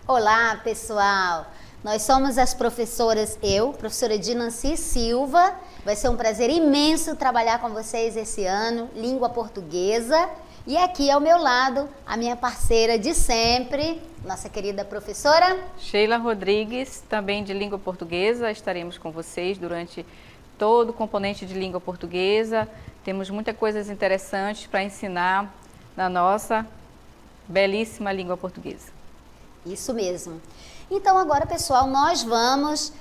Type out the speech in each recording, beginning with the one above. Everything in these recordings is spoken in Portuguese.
Olá, pessoal! Nós somos as professoras, professora Dinanci Silva. Vai ser um prazer imenso trabalhar com vocês esse ano, língua portuguesa. E aqui ao meu lado, a minha parceira de sempre, nossa querida professora Sheila Rodrigues, também de língua portuguesa. Estaremos com vocês durante todo o componente de língua portuguesa. Temos muitas coisas interessantes para ensinar na nossa belíssima língua portuguesa. Isso mesmo. Então agora, pessoal, nós vamos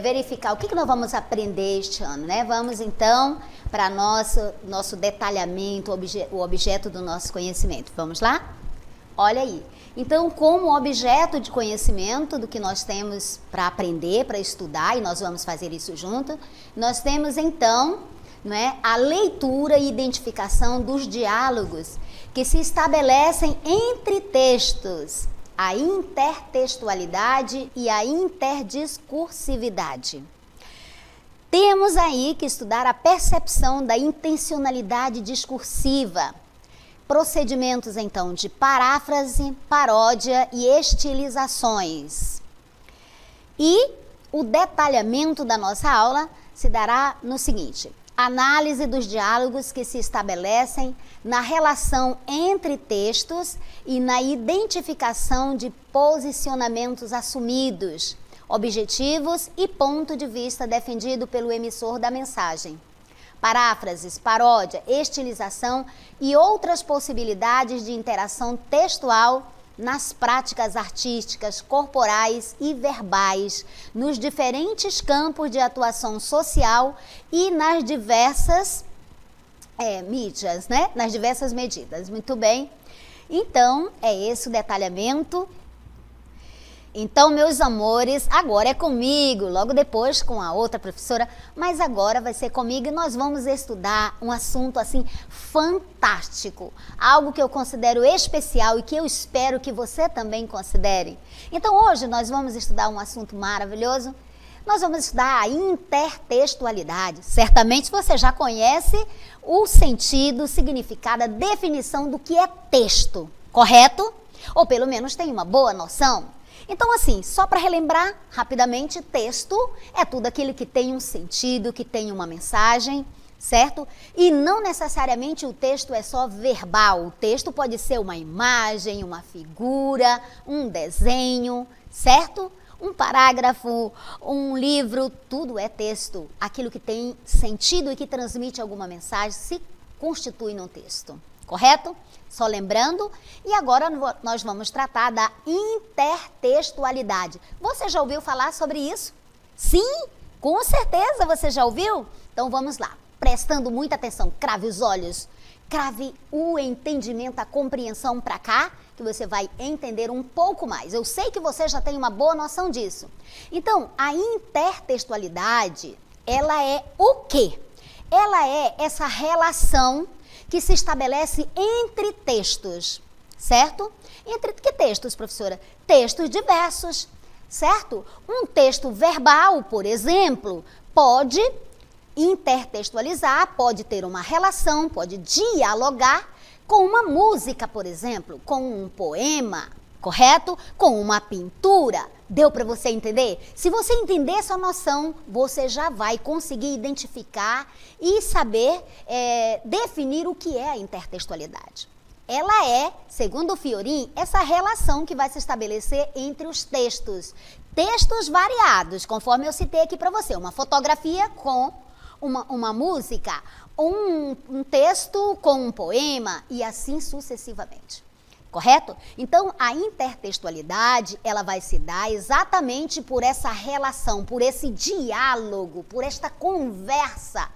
verificar o que nós vamos aprender este ano, né? Vamos então para nosso detalhamento, o objeto do nosso conhecimento. Vamos lá? Olha aí. Então, como objeto de conhecimento do que nós temos para aprender, para estudar, e nós vamos fazer isso junto, nós temos então, não é, a leitura e identificação dos diálogos que se estabelecem entre textos, a intertextualidade e a interdiscursividade. Temos aí que estudar a percepção da intencionalidade discursiva, procedimentos então de paráfrase, paródia e estilizações. E o detalhamento da nossa aula se dará no seguinte: análise dos diálogos que se estabelecem na relação entre textos e na identificação de posicionamentos assumidos, objetivos e ponto de vista defendido pelo emissor da mensagem. Paráfrases, paródia, estilização e outras possibilidades de interação textual nas práticas artísticas, corporais e verbais, nos diferentes campos de atuação social e nas diversas mídias, né? Nas diversas medidas. Muito bem. Então, é esse o detalhamento. Então, meus amores, agora é comigo, logo depois com a outra professora, mas agora vai ser comigo e nós vamos estudar um assunto assim fantástico, algo que eu considero especial e que eu espero que você também considere. Então, hoje nós vamos estudar um assunto maravilhoso. Nós vamos estudar a intertextualidade. Certamente você já conhece o sentido, o significado, a definição do que é texto, correto? Ou pelo menos tem uma boa noção? Então, assim, só para relembrar rapidamente, texto é tudo aquilo que tem um sentido, que tem uma mensagem, certo? E não necessariamente o texto é só verbal. O texto pode ser uma imagem, uma figura, um desenho, certo? Um parágrafo, um livro, tudo é texto. Aquilo que tem sentido e que transmite alguma mensagem se constitui num texto, correto? Só lembrando, e agora nós vamos tratar da intertextualidade. Você já ouviu falar sobre isso? Sim, com certeza você já ouviu? Então vamos lá, prestando muita atenção, crave os olhos, crave o entendimento, a compreensão para cá, que você vai entender um pouco mais. Eu sei que você já tem uma boa noção disso. Então, a intertextualidade, ela é o quê? Ela é essa relação que se estabelece entre textos, certo? Entre que textos, professora? Textos diversos, certo? Um texto verbal, por exemplo, pode intertextualizar, pode ter uma relação, pode dialogar com uma música, por exemplo, com um poema, correto? Com uma pintura. Deu para você entender? Se você entender essa noção, você já vai conseguir identificar e saber definir o que é a intertextualidade. Ela é, segundo o Fiorin, essa relação que vai se estabelecer entre os textos. Textos variados, conforme eu citei aqui para você. Uma fotografia com uma música, um texto com um poema e assim sucessivamente. Correto? Então, a intertextualidade, ela vai se dar exatamente por essa relação, por esse diálogo, por esta conversa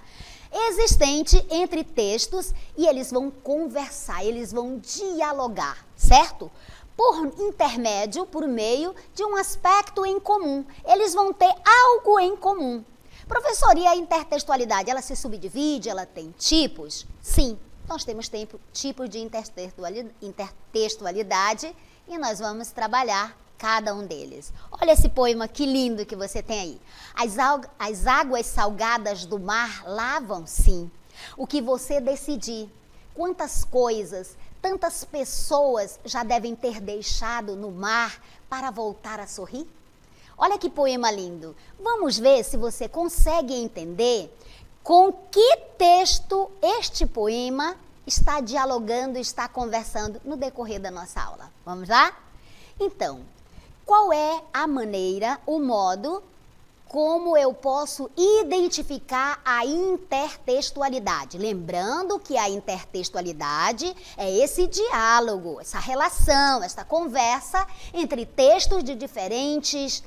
existente entre textos e eles vão conversar, eles vão dialogar, certo? Por intermédio, por meio de um aspecto em comum. Eles vão ter algo em comum. Professor, e a intertextualidade, ela se subdivide, ela tem tipos? Sim. Nós temos tipos de intertextualidade e nós vamos trabalhar cada um deles. Olha esse poema que lindo que você tem aí. As águas salgadas do mar lavam, sim, o que você decidir. Quantas coisas, tantas pessoas já devem ter deixado no mar para voltar a sorrir? Olha que poema lindo. Vamos ver se você consegue entender com que texto este poema está dialogando, está conversando no decorrer da nossa aula. Vamos lá? Então, qual é a maneira, o modo como eu posso identificar a intertextualidade? Lembrando que a intertextualidade é esse diálogo, essa relação, essa conversa entre textos de diferentes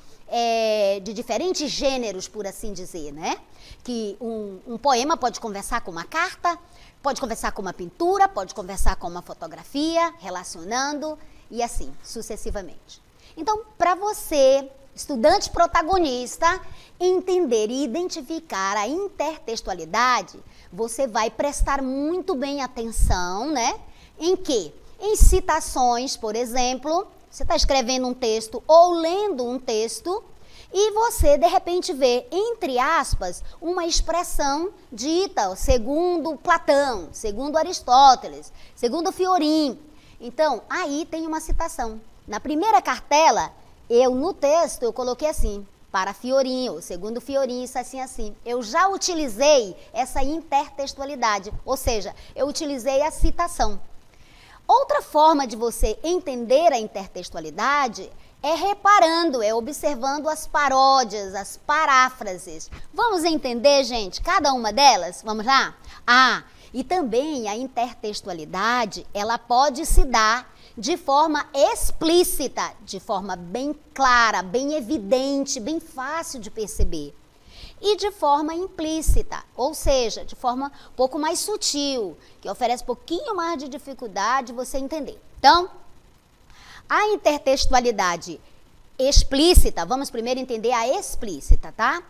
gêneros, por assim dizer, né? Que um poema pode conversar com uma carta, pode conversar com uma pintura, pode conversar com uma fotografia, relacionando e assim sucessivamente. Então, para você, estudante protagonista, entender e identificar a intertextualidade, você vai prestar muito bem atenção, né? Em quê? Em citações, por exemplo, você está escrevendo um texto ou lendo um texto e você, de repente, vê, entre aspas, uma expressão dita segundo Platão, segundo Aristóteles, segundo Fiorin. Então, aí tem uma citação. Na primeira cartela, no texto, eu coloquei assim, para Fiorin, ou segundo Fiorin, isso assim. Eu já utilizei essa intertextualidade, ou seja, eu utilizei a citação. Outra forma de você entender a intertextualidade é reparando, é observando as paródias, as paráfrases. Vamos entender, gente, cada uma delas? Vamos lá? E também a intertextualidade, ela pode se dar de forma explícita, de forma bem clara, bem evidente, bem fácil de perceber. E de forma implícita, ou seja, de forma um pouco mais sutil, que oferece um pouquinho mais de dificuldade você entender. Então, a intertextualidade explícita, vamos primeiro entender a explícita, tá?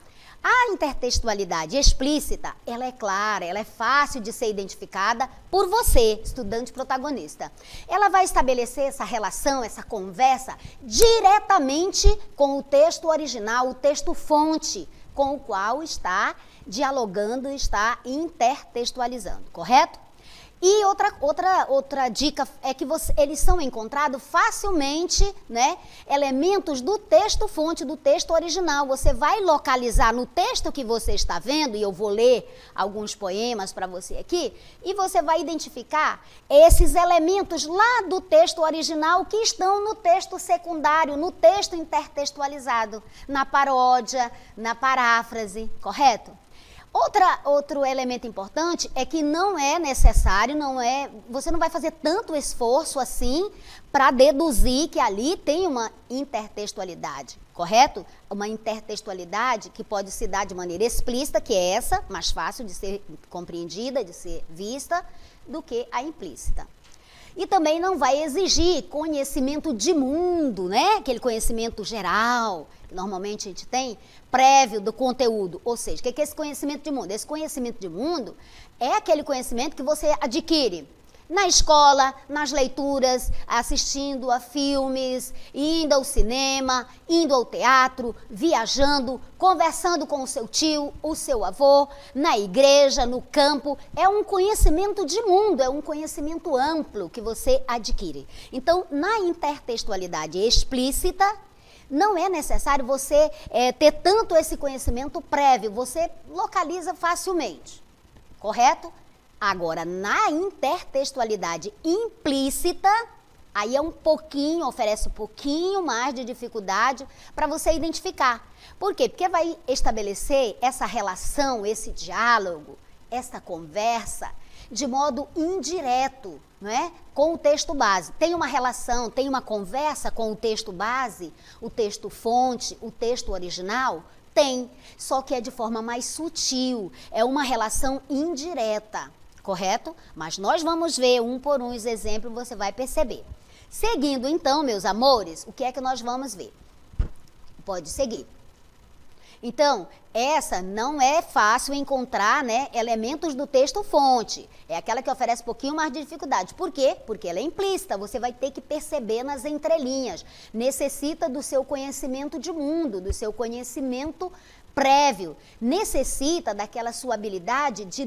A intertextualidade explícita, ela é clara, ela é fácil de ser identificada por você, estudante protagonista. Ela vai estabelecer essa relação, essa conversa diretamente com o texto original, o texto fonte, com o qual está dialogando, está intertextualizando, correto? E outra dica é que eles são encontrados facilmente, né, elementos do texto fonte, do texto original. Você vai localizar no texto que você está vendo, e eu vou ler alguns poemas para você aqui, e você vai identificar esses elementos lá do texto original que estão no texto secundário, no texto intertextualizado, na paródia, na paráfrase, correto? Outro elemento importante é que não é necessário, você não vai fazer tanto esforço assim para deduzir que ali tem uma intertextualidade, correto? Uma intertextualidade que pode se dar de maneira explícita, que é essa, mais fácil de ser compreendida, de ser vista, do que a implícita. E também não vai exigir conhecimento de mundo, né? Aquele conhecimento geral, que normalmente a gente tem, prévio do conteúdo. Ou seja, o que é esse conhecimento de mundo? Esse conhecimento de mundo é aquele conhecimento que você adquire na escola, nas leituras, assistindo a filmes, indo ao cinema, indo ao teatro, viajando, conversando com o seu tio, o seu avô, na igreja, no campo. É um conhecimento de mundo, é um conhecimento amplo que você adquire. Então, na intertextualidade explícita, não é necessário você ter tanto esse conhecimento prévio, você localiza facilmente, correto? Agora, na intertextualidade implícita, aí oferece um pouquinho mais de dificuldade para você identificar. Por quê? Porque vai estabelecer essa relação, esse diálogo, essa conversa, de modo indireto, não é? Com o texto base. Tem uma relação, tem uma conversa com o texto base, o texto fonte, o texto original? Tem, só que é de forma mais sutil, é uma relação indireta. Correto? Mas nós vamos ver um por um os exemplos, você vai perceber. Seguindo então, meus amores, o que é que nós vamos ver? Pode seguir. Então, essa não é fácil encontrar, né, elementos do texto-fonte. É aquela que oferece um pouquinho mais de dificuldade. Por quê? Porque ela é implícita, você vai ter que perceber nas entrelinhas. Necessita do seu conhecimento de mundo, do seu conhecimento prévio. Necessita daquela sua habilidade de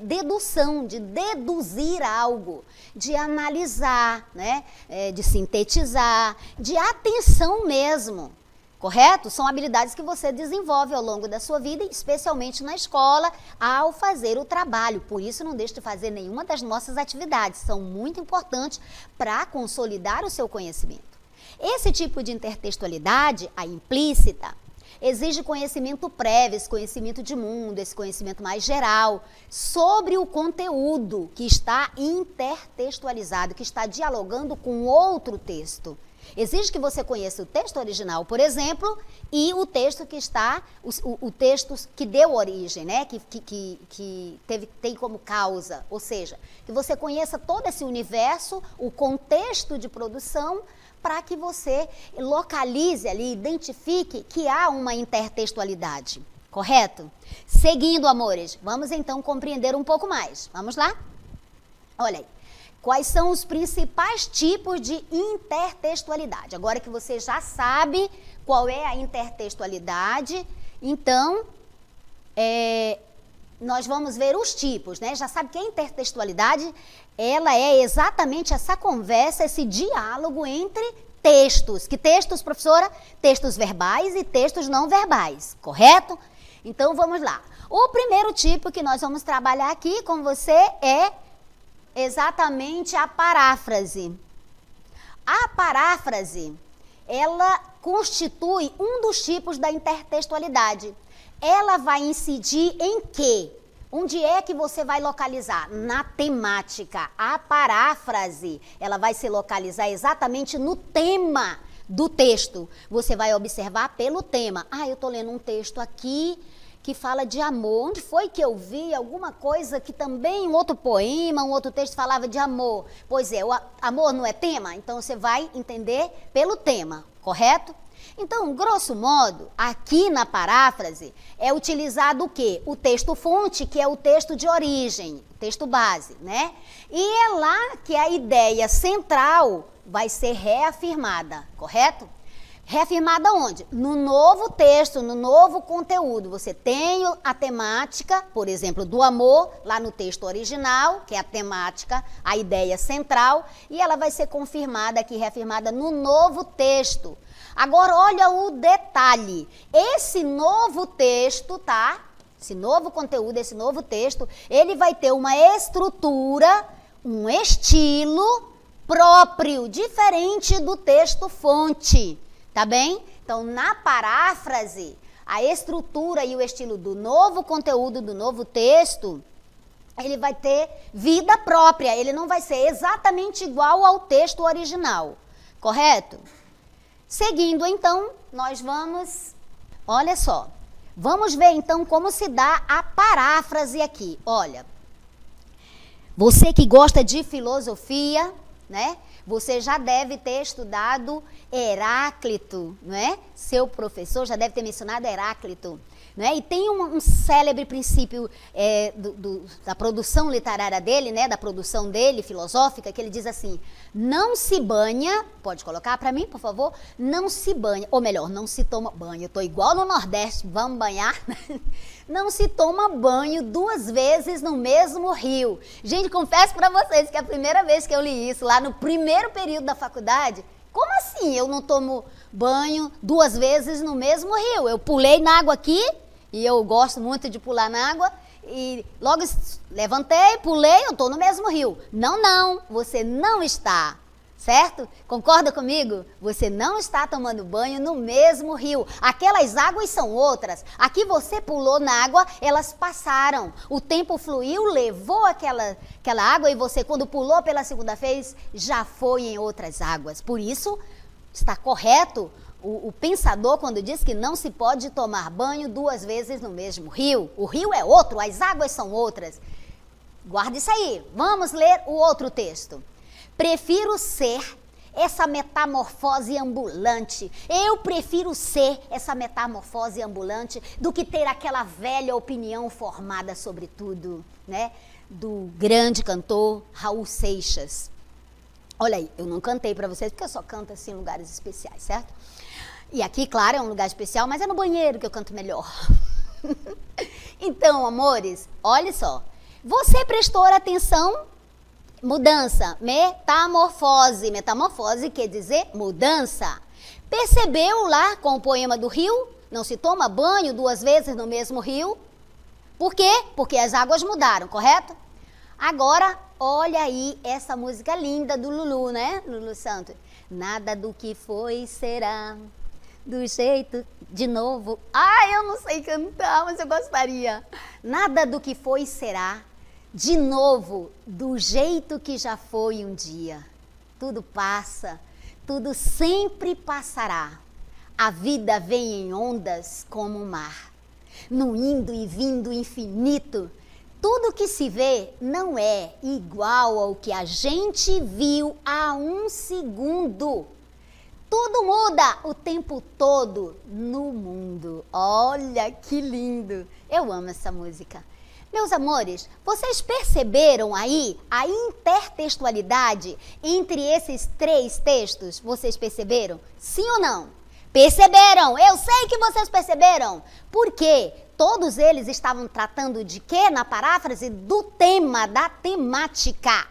dedução, de deduzir algo, de analisar, né, de sintetizar, de atenção mesmo. Correto? São habilidades que você desenvolve ao longo da sua vida, especialmente na escola, ao fazer o trabalho. Por isso, não deixe de fazer nenhuma das nossas atividades. São muito importantes para consolidar o seu conhecimento. Esse tipo de intertextualidade, a implícita, exige conhecimento prévio, esse conhecimento de mundo, esse conhecimento mais geral, sobre o conteúdo que está intertextualizado, que está dialogando com outro texto. Exige que você conheça o texto original, por exemplo, e o texto que está, o texto que deu origem, né? Tem como causa, ou seja, que você conheça todo esse universo, o contexto de produção, para que você localize ali, identifique que há uma intertextualidade, correto? Seguindo, amores, vamos então compreender um pouco mais. Vamos lá? Olha aí. Quais são os principais tipos de intertextualidade? Agora que você já sabe qual é a intertextualidade, então, nós vamos ver os tipos, né? Já sabe que a intertextualidade, ela é exatamente essa conversa, esse diálogo entre textos. Que textos, professora? Textos verbais e textos não verbais, correto? Então, vamos lá. O primeiro tipo que nós vamos trabalhar aqui com você é exatamente a paráfrase. A paráfrase, ela constitui um dos tipos da intertextualidade. Ela vai incidir em quê? Onde é que você vai localizar? Na temática. A paráfrase, ela vai se localizar exatamente no tema do texto. Você vai observar pelo tema. Ah, eu estou lendo um texto aqui que fala de amor. Onde foi que eu vi alguma coisa que também, um outro poema, um outro texto falava de amor? Pois é, o amor não é tema? Então você vai entender pelo tema, correto? Então, grosso modo, aqui na paráfrase é utilizado o quê? O texto-fonte, que é o texto de origem, o texto base, né? E é lá que a ideia central vai ser reafirmada, correto? Reafirmada onde? No novo texto, no novo conteúdo. Você tem a temática, por exemplo, do amor, lá no texto original, que é a temática, a ideia central, e ela vai ser confirmada aqui, reafirmada no novo texto. Agora, olha o detalhe. Esse novo texto, tá? Esse novo conteúdo, esse novo texto, ele vai ter uma estrutura, um estilo próprio, diferente do texto-fonte. Tá bem? Então, na paráfrase, a estrutura e o estilo do novo conteúdo, do novo texto, ele vai ter vida própria, ele não vai ser exatamente igual ao texto original, correto? Seguindo, então, nós vamos, olha só, vamos ver então como se dá a paráfrase aqui. Olha, você que gosta de filosofia, né? Você já deve ter estudado Heráclito, não é? Seu professor já deve ter mencionado Heráclito, não é? E tem um célebre princípio da produção literária dele, né? Da produção dele, filosófica, que ele diz assim: não se banha, pode colocar para mim, por favor? Não se banha, ou melhor, não se toma banho. Eu estou igual no Nordeste, vamos banhar? Não se toma banho 2 vezes no mesmo rio. Gente, confesso para vocês que a primeira vez que eu li isso, lá no primeiro período da faculdade, como assim eu não tomo banho 2 vezes no mesmo rio? Eu pulei na água aqui, e eu gosto muito de pular na água, e logo levantei, pulei, eu estou no mesmo rio. Não, você não está. Certo? Concorda comigo? Você não está tomando banho no mesmo rio. Aquelas águas são outras. Aqui você pulou na água, elas passaram. O tempo fluiu, levou aquela água e você, quando pulou pela segunda vez, já foi em outras águas. Por isso, está correto o pensador quando diz que não se pode tomar banho 2 vezes no mesmo rio. O rio é outro, as águas são outras. Guarda isso aí. Vamos ler o outro texto. Prefiro ser essa metamorfose ambulante. Eu prefiro ser essa metamorfose ambulante do que ter aquela velha opinião formada sobre tudo, né? Do grande cantor Raul Seixas. Olha aí, eu não cantei para vocês porque eu só canto assim em lugares especiais, certo? E aqui, claro, é um lugar especial, mas é no banheiro que eu canto melhor. Então, amores, olha só. Você prestou atenção? Mudança, metamorfose. Metamorfose quer dizer mudança. Percebeu lá com o poema do rio? Não se toma banho 2 vezes no mesmo rio? Por quê? Porque as águas mudaram, correto? Agora, olha aí essa música linda do Lulu, né? Lulu Santos. Nada do que foi será do jeito de novo. Ai, eu não sei cantar, mas eu gostaria. Nada do que foi será de novo do jeito que já foi um dia. Tudo passa, tudo sempre passará. A vida vem em ondas como o mar, no indo e vindo infinito. Tudo que se vê não é igual ao que a gente viu há 1 segundo. Tudo muda o tempo todo no mundo. Olha que lindo! Eu amo essa música. Meus amores, vocês perceberam aí a intertextualidade entre esses 3 textos? Vocês perceberam? Sim ou não? Perceberam? Eu sei que vocês perceberam. Por quê? Todos eles estavam tratando de quê na paráfrase? Do tema, da temática.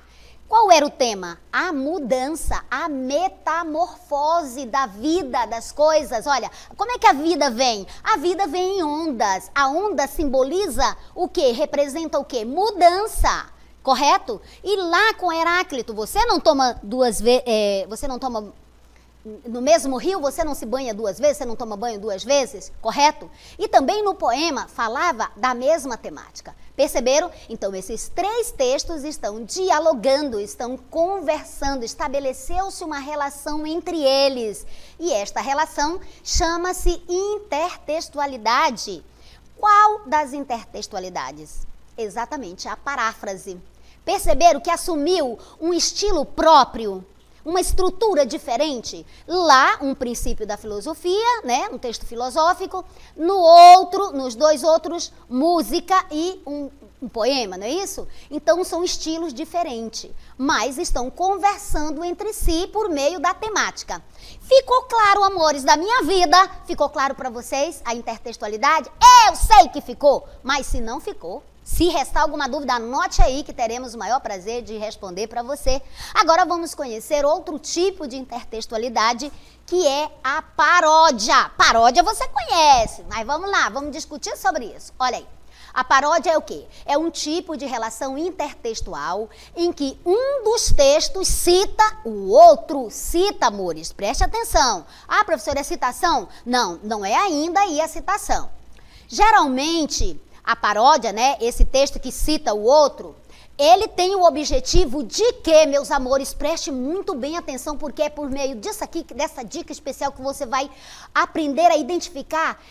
Qual era o tema? A mudança, a metamorfose da vida, das coisas. Olha, como é que a vida vem? A vida vem em ondas. A onda simboliza o quê? Representa o quê? Mudança, correto? E lá com Heráclito, você não toma 2 vezes, você não toma no mesmo rio, você não se banha 2 vezes, você não toma banho 2 vezes, correto? E também no poema falava da mesma temática. Perceberam? Então, esses 3 textos estão dialogando, estão conversando, estabeleceu-se uma relação entre eles. E esta relação chama-se intertextualidade. Qual das intertextualidades? Exatamente, a paráfrase. Perceberam que assumiu um estilo próprio? Uma estrutura diferente. Lá, um princípio da filosofia, né? Um texto filosófico. No outro, nos 2 outros, música e um poema, não é isso? Então, são estilos diferentes, mas estão conversando entre si por meio da temática. Ficou claro, amores da minha vida? Ficou claro para vocês a intertextualidade? Eu sei que ficou, mas se não ficou, se restar alguma dúvida, anote aí que teremos o maior prazer de responder para você. Agora vamos conhecer outro tipo de intertextualidade, que é a paródia. Paródia você conhece, mas vamos lá, vamos discutir sobre isso. Olha aí, a paródia é o quê? É um tipo de relação intertextual em que um dos textos cita o outro. Cita, amores, preste atenção. Ah, professora, é citação? Não, não é ainda aí a citação. Geralmente, a paródia, né, esse texto que cita o outro, ele tem o objetivo de que, meus amores, preste muito bem atenção, porque é por meio disso aqui, dessa dica especial que você vai aprender a identificar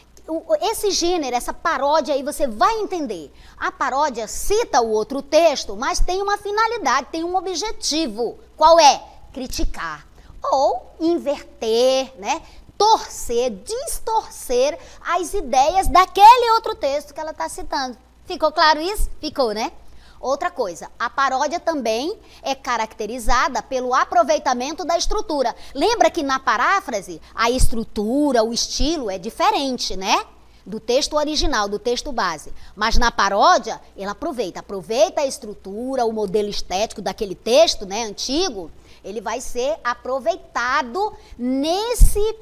esse gênero, essa paródia aí, você vai entender. A paródia cita o outro texto, mas tem uma finalidade, tem um objetivo. Qual é? Criticar ou inverter, né? Torcer, distorcer as ideias daquele outro texto que ela está citando. Ficou claro isso? Ficou, né? Outra coisa, a paródia também é caracterizada pelo aproveitamento da estrutura. Lembra que na paráfrase, a estrutura, o estilo é diferente, né? Do texto original, do texto base. Mas na paródia, ela aproveita a estrutura, o modelo estético daquele texto, né, antigo. Ele vai ser aproveitado nesse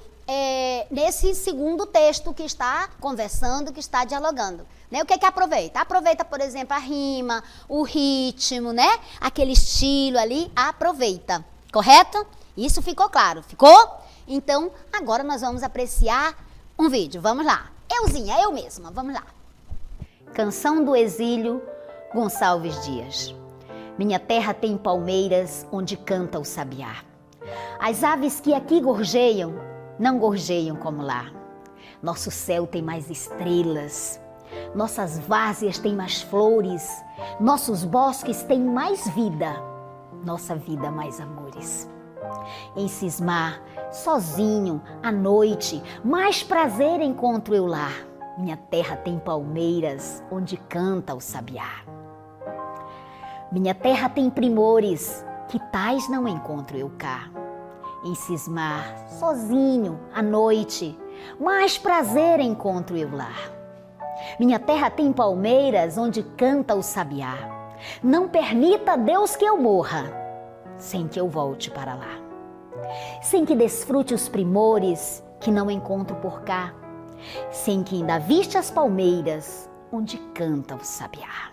segundo texto que está conversando, que está dialogando. Né? O que é que aproveita? Aproveita, por exemplo, a rima, o ritmo, né? Aquele estilo ali, aproveita. Correto? Isso ficou claro. Ficou? Então, agora nós vamos apreciar um vídeo. Vamos lá. Euzinha, eu mesma. Vamos lá. Canção do Exílio, Gonçalves Dias. Minha terra tem palmeiras onde canta o sabiá. As aves que aqui gorjeiam, não gorjeiam como lá. Nosso céu tem mais estrelas, nossas várzeas têm mais flores, nossos bosques têm mais vida, nossa vida mais amores. Em cismar, sozinho, à noite, mais prazer encontro eu lá. Minha terra tem palmeiras, onde canta o sabiá. Minha terra tem primores, que tais não encontro eu cá. Em cismar, sozinho, à noite, mais prazer encontro eu lá. Minha terra tem palmeiras, onde canta o sabiá. Não permita, Deus, que eu morra, sem que eu volte para lá. Sem que desfrute os primores que não encontro por cá. Sem que ainda viste as palmeiras, onde canta o sabiá.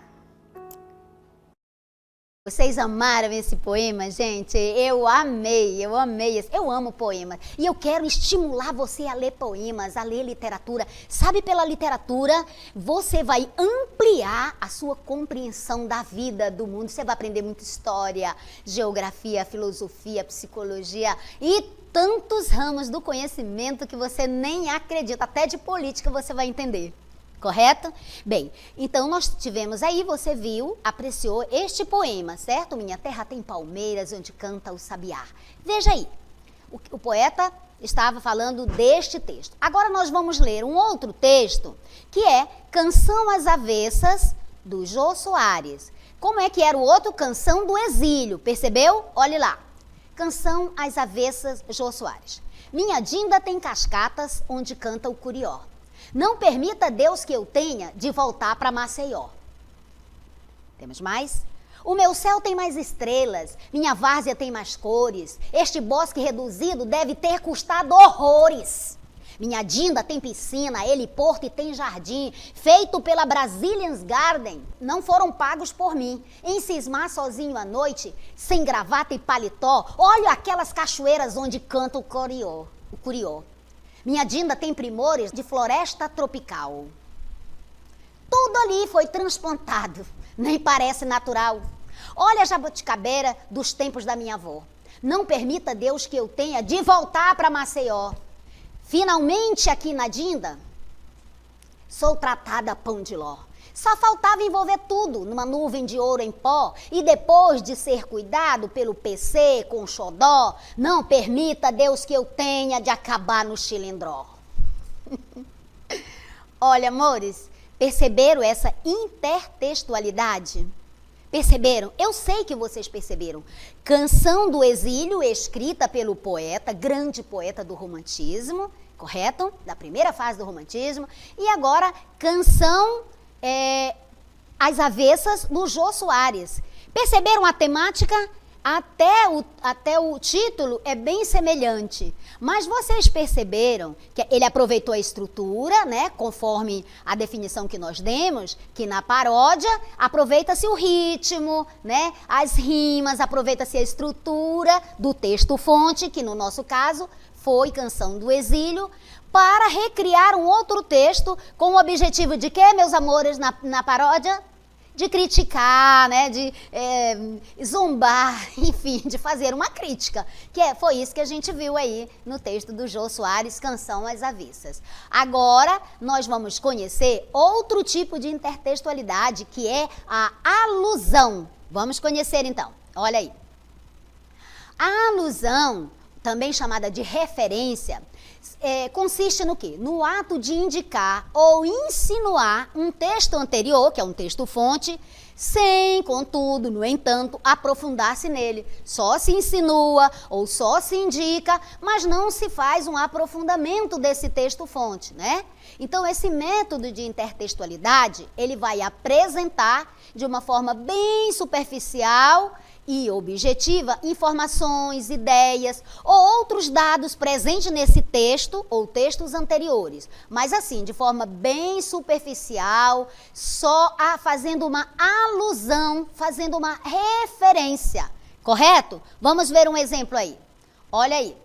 Vocês amaram esse poema, gente? Eu amei. Eu amo poemas. E eu quero estimular você a ler poemas, a ler literatura. Sabe, pela literatura, você vai ampliar a sua compreensão da vida, do mundo. Você vai aprender muita história, geografia, filosofia, psicologia e tantos ramos do conhecimento que você nem acredita. Até de política você vai entender. Correto? Bem, então nós tivemos aí, você viu, apreciou este poema, certo? Minha terra tem palmeiras, onde canta o sabiá. Veja aí, o poeta estava falando deste texto. Agora nós vamos ler um outro texto, que é Canção às Avessas, do Jô Soares. Como é que era o outro? Canção do Exílio, percebeu? Olhe lá. Canção às Avessas, Jô Soares. Minha Dinda tem cascatas, onde canta o curió. Não permita, Deus, que eu tenha de voltar para Maceió. Temos mais? O meu céu tem mais estrelas, minha várzea tem mais cores. Este bosque reduzido deve ter custado horrores. Minha Dinda tem piscina, heliporto e tem jardim, feito pela Brazilians Garden. Não foram pagos por mim. Em cismar sozinho à noite, sem gravata e paletó, olho aquelas cachoeiras onde canta o curió. Minha Dinda tem primores de floresta tropical. Tudo ali foi transplantado, nem parece natural. Olha a jabuticabeira dos tempos da minha avó. Não permita, Deus, que eu tenha de voltar para Maceió. Finalmente aqui na Dinda, sou tratada pão de ló. Só faltava envolver tudo numa nuvem de ouro em pó e depois de ser cuidado pelo PC com xodó, não permita, Deus, que eu tenha de acabar no chilindró. Olha, amores, perceberam essa intertextualidade? Perceberam? Eu sei que vocês perceberam. Canção do Exílio, escrita pelo poeta, grande poeta do romantismo, correto? Da primeira fase do romantismo. E agora, Canção Às Avessas, do Jô Soares. Perceberam a temática? Até o título é bem semelhante, mas vocês perceberam que ele aproveitou a estrutura, né, conforme a definição que nós demos, que na paródia aproveita-se o ritmo, né, as rimas, aproveita-se a estrutura do texto-fonte, que no nosso caso foi Canção do Exílio, para recriar um outro texto com o objetivo de quê, meus amores, na paródia? De criticar, né, de zombar, enfim, de fazer uma crítica. Foi isso que a gente viu aí no texto do Jô Soares, Canção às Avessas. Agora, nós vamos conhecer outro tipo de intertextualidade, que é a alusão. Vamos conhecer então, olha aí. A alusão, também chamada de referência, consiste no quê? No ato de indicar ou insinuar um texto anterior, que é um texto-fonte, sem, contudo, no entanto, aprofundar-se nele. Só se insinua ou só se indica, mas não se faz um aprofundamento desse texto-fonte, né? Então, esse método de intertextualidade, ele vai apresentar de uma forma bem superficial e objetiva informações, ideias ou outros dados presentes nesse texto ou textos anteriores, mas assim, de forma bem superficial, só fazendo uma alusão, fazendo uma referência, correto? Vamos ver um exemplo aí. Olha aí.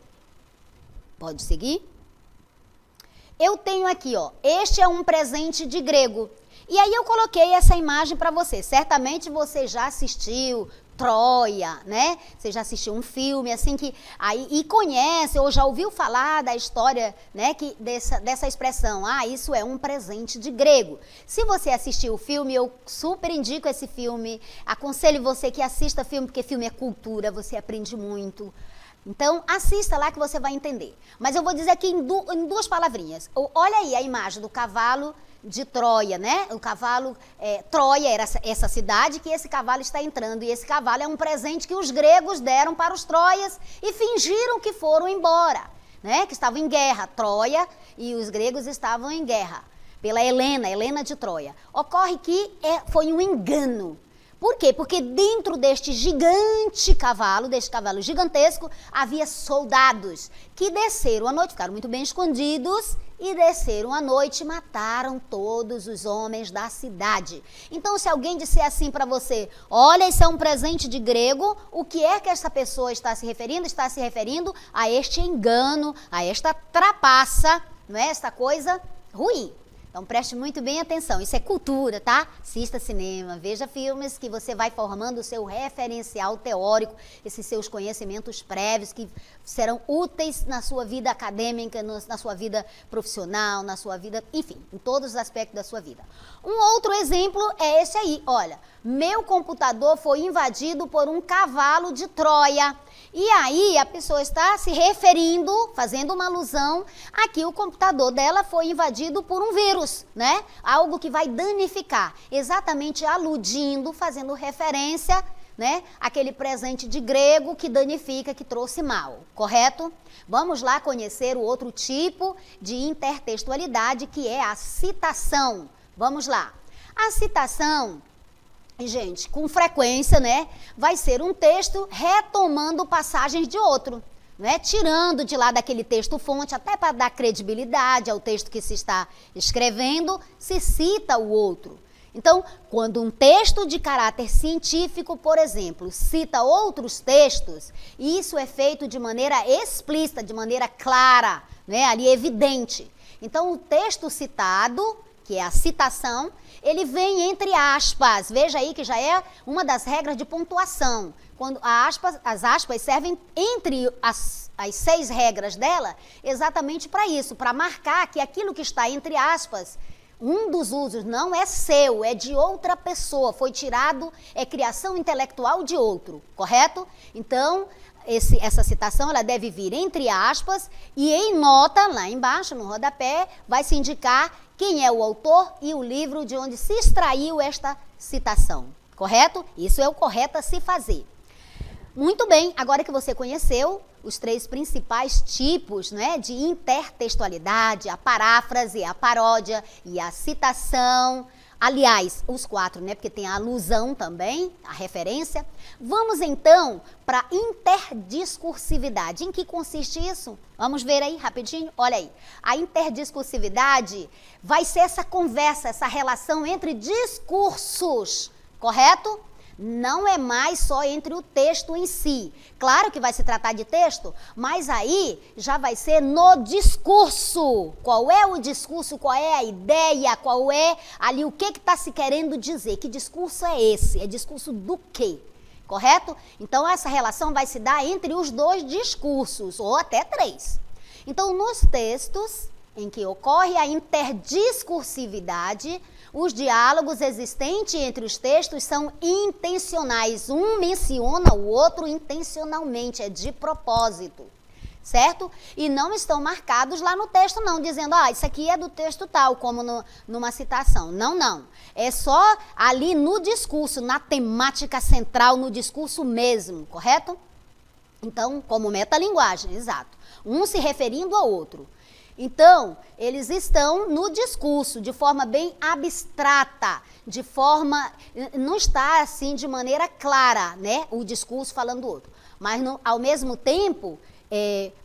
Pode seguir? Eu tenho aqui, ó, este é um presente de grego. E aí eu coloquei essa imagem para você. Certamente você já assistiu Troia, né? Você já assistiu um filme assim que aí e conhece ou já ouviu falar da história, né, que dessa expressão. Isso é um presente de grego. Se você assistiu o filme, eu super indico esse filme. Aconselho você que assista filme, porque filme é cultura, você aprende muito. Então, assista lá que você vai entender. Mas eu vou dizer aqui em duas palavrinhas. Olha aí a imagem do cavalo de Troia, né? O cavalo, Troia era essa cidade que esse cavalo está entrando. E esse cavalo é um presente que os gregos deram para os troias e fingiram que foram embora, né? Que estavam em guerra. Troia e os gregos estavam em guerra pela Helena de Troia. Ocorre que foi um engano. Por quê? Porque dentro deste cavalo gigantesco, havia soldados que desceram à noite, ficaram muito bem escondidos e desceram à noite e mataram todos os homens da cidade. Então, se alguém disser assim para você, olha, isso é um presente de grego, o que é que essa pessoa está se referindo? Está se referindo a este engano, a esta trapaça, não é? Esta coisa ruim. Então, preste muito bem atenção, isso é cultura, tá? Assista cinema, veja filmes que você vai formando o seu referencial teórico, esses seus conhecimentos prévios que serão úteis na sua vida acadêmica, na sua vida profissional, na sua vida, enfim, em todos os aspectos da sua vida. Um outro exemplo é esse aí, olha, meu computador foi invadido por um cavalo de Troia. E aí a pessoa está se referindo, fazendo uma alusão a que o computador dela foi invadido por um vírus, né? Algo que vai danificar, exatamente aludindo, fazendo referência, né? Aquele presente de grego que danifica, que trouxe mal, correto? Vamos lá conhecer o outro tipo de intertextualidade, que é a citação. Vamos lá. A citação, gente, com frequência, né, vai ser um texto retomando passagens de outro, né, tirando de lá daquele texto fonte, até para dar credibilidade ao texto que se está escrevendo, se cita o outro. Então, quando um texto de caráter científico, por exemplo, cita outros textos, isso é feito de maneira explícita, de maneira clara, né, ali evidente. Então, o texto citado, que é a citação, ele vem entre aspas. Veja aí que já é uma das regras de pontuação. Quando as aspas servem entre as 6 regras dela, exatamente para isso, para marcar que aquilo que está entre aspas, um dos usos não é seu, é de outra pessoa, foi tirado, é criação intelectual de outro, correto? Então, essa citação ela deve vir entre aspas e em nota, lá embaixo, no rodapé, vai se indicar quem é o autor e o livro de onde se extraiu esta citação, correto? Isso é o correto a se fazer. Muito bem, agora que você conheceu os 3 principais tipos, né, de intertextualidade, a paráfrase, a paródia e a citação, aliás, os 4, né, porque tem a alusão também, a referência. Vamos então para a interdiscursividade. Em que consiste isso? Vamos ver aí rapidinho? Olha aí. A interdiscursividade vai ser essa conversa, essa relação entre discursos, correto? Não é mais só entre o texto em si. Claro que vai se tratar de texto, mas aí já vai ser no discurso. Qual é o discurso, qual é a ideia, qual é ali o que está se querendo dizer. Que discurso é esse? É discurso do quê? Correto? Então essa relação vai se dar entre os 2 discursos, ou até 3. Então nos textos em que ocorre a interdiscursividade, os diálogos existentes entre os textos são intencionais. Um menciona o outro intencionalmente, é de propósito, certo? E não estão marcados lá no texto não, dizendo, isso aqui é do texto tal, como numa citação. Não, não. É só ali no discurso, na temática central, no discurso mesmo, correto? Então, como metalinguagem, exato. Um se referindo ao outro. Então, eles estão no discurso, de forma bem abstrata, não está assim de maneira clara, né, o discurso falando do outro. Mas, ao mesmo tempo,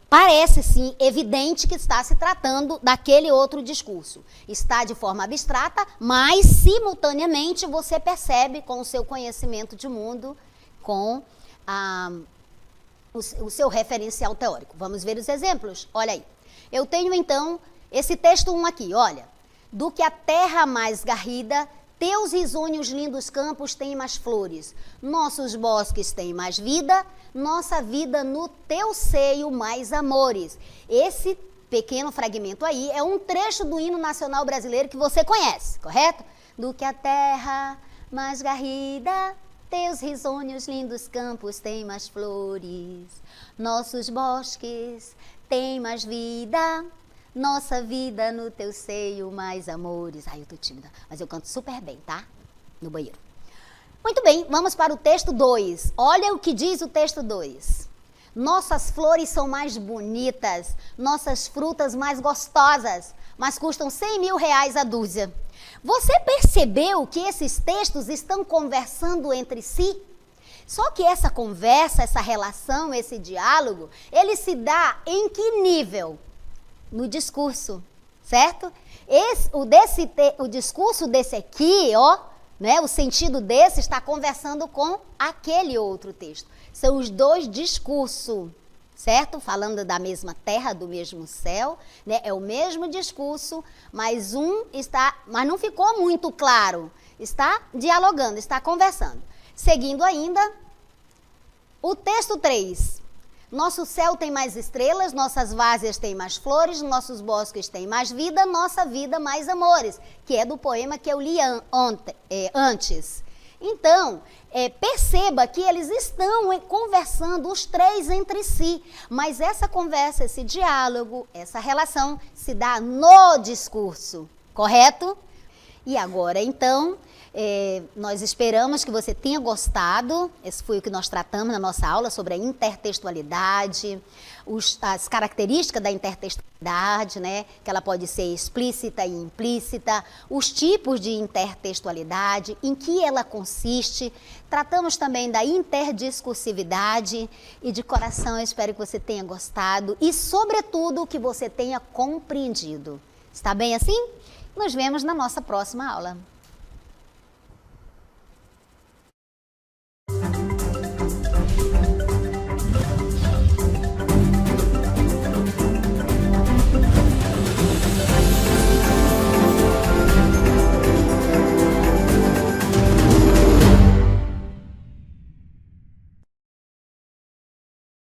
parece sim evidente que está se tratando daquele outro discurso. Está de forma abstrata, mas simultaneamente você percebe com o seu conhecimento de mundo, com o seu referencial teórico. Vamos ver os exemplos? Olha aí. Eu tenho, então, esse texto 1 aqui, olha. Do que a terra mais garrida, teus risonhos lindos campos têm mais flores. Nossos bosques têm mais vida, nossa vida no teu seio mais amores. Esse pequeno fragmento aí é um trecho do hino nacional brasileiro que você conhece, correto? Do que a terra mais garrida, Teus risonhos lindos campos têm mais flores, nossos bosques têm mais vida, nossa vida no teu seio mais amores. Ai, eu tô tímida, mas eu canto super bem, tá? No banheiro. Muito bem, vamos para o texto 2. Olha o que diz o texto 2. Nossas flores são mais bonitas, nossas frutas mais gostosas, mas custam 100 mil reais a dúzia. Você percebeu que esses textos estão conversando entre si? Só que essa conversa, essa relação, esse diálogo, ele se dá em que nível? No discurso, certo? O discurso desse aqui, ó, né, o sentido desse está conversando com aquele outro texto. São os dois discursos, certo? Falando da mesma terra, do mesmo céu, né? É o mesmo discurso, mas mas não ficou muito claro. Está dialogando, está conversando. Seguindo ainda, o texto 3. Nosso céu tem mais estrelas, nossas várzeas têm mais flores, nossos bosques têm mais vida, nossa vida mais amores, que é do poema que eu li antes. Então, perceba que eles estão conversando, os três entre si, mas essa conversa, esse diálogo, essa relação se dá no discurso, correto? E agora, então, nós esperamos que você tenha gostado. Esse foi o que nós tratamos na nossa aula sobre a intertextualidade, as características da intertextualidade, né? Que ela pode ser explícita e implícita, os tipos de intertextualidade, em que ela consiste. Tratamos também da interdiscursividade e de coração eu espero que você tenha gostado e, sobretudo, que você tenha compreendido. Está bem assim? Nos vemos na nossa próxima aula.